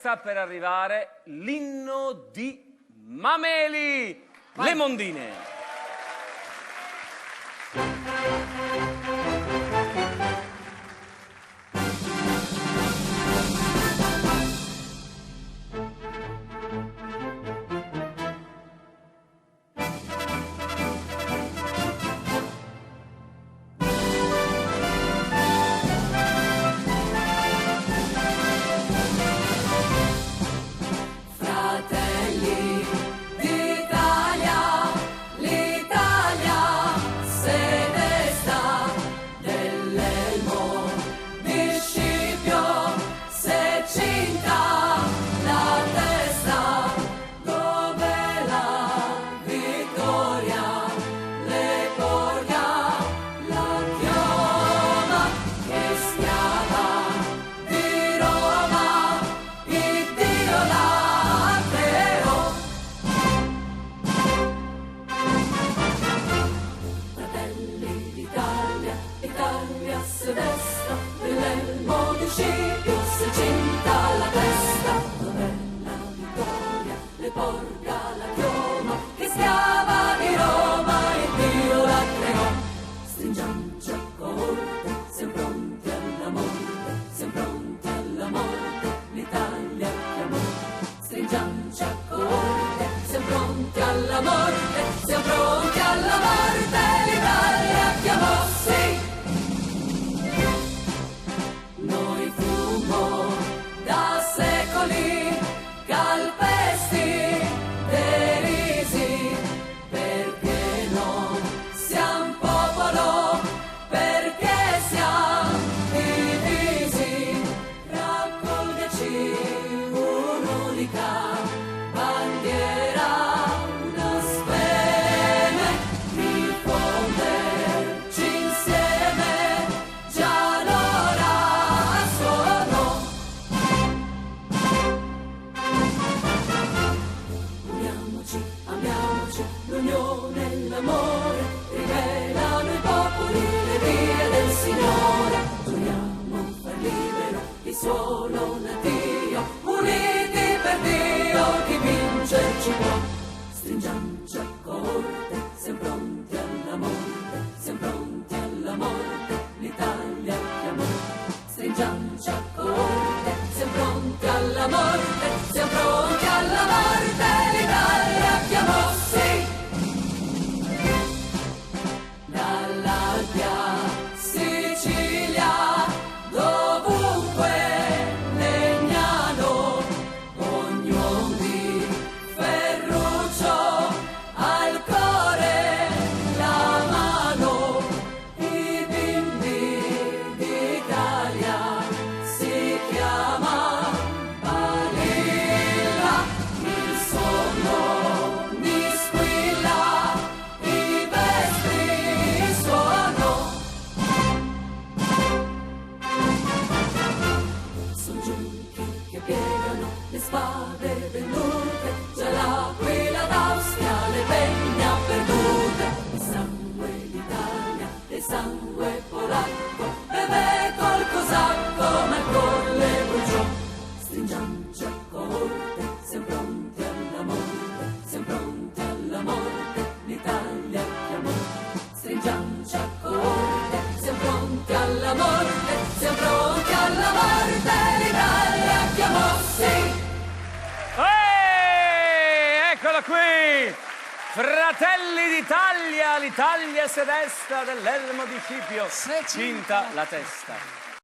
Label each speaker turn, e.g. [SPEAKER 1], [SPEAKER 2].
[SPEAKER 1] Sta per arrivare l'inno di Mameli, le mondine.
[SPEAKER 2] Destra dell'elmo di Scipio se cinta la testa, dov'è la vittoria, le porga la chioma, che schiava di Roma e Dio la creò. Stringiam giacca corte, siamo pronti alla morte, siamo pronti alla morte, l'Italia chiamò. Stringiam giacca corte, siamo pronti alla morte, siamo pronti alla morte, l'Italia chiamò, sì. Da secoli calpesti, derisi, perché non siamo popolo, perché siamo divisi. Raccogliaci un'unica bandiera, una speme, rifonderci insieme, già l'ora suonò. Amiamoci, l'unione e l'amore rivelano i popoli le vie del Signore. Giuriamo far libero il suolo natio, uniti per Dio chi vincerci può. Stringiam giacca corte, siamo pronti alla morte, siamo pronti alla morte, l'Italia chiamò. Stringiam giacca corte, siamo pronti alla morte, siamo pronti alla morte, l'Italia chiamò, sì. Dall'Alpia Sicilia, dovunque legnano, ogni uomo di Ferruccio al cuore la mano, i bimbi d'Italia si chiama Balilla, il sonno mi squilla, i vestri suono. Son giunchi che piegano le spade vendute, già l'Aquila d'Austria le penne ha perdute. Il sangue d'Italia e il sangue polacco beve col cosacco, ma con le bruciò. Stringiam giacca corte, siamo pronti alla morte, siamo pronti alla morte, l'Italia chiamò. Stringiam giacca corte, siamo pronti alla morte, siamo pronti alla morte, l'Italia chiamò, sì.
[SPEAKER 1] Eccola qui! Fratelli d'Italia, l'Italia se desta dell'elmo di Scipio, cinta la testa.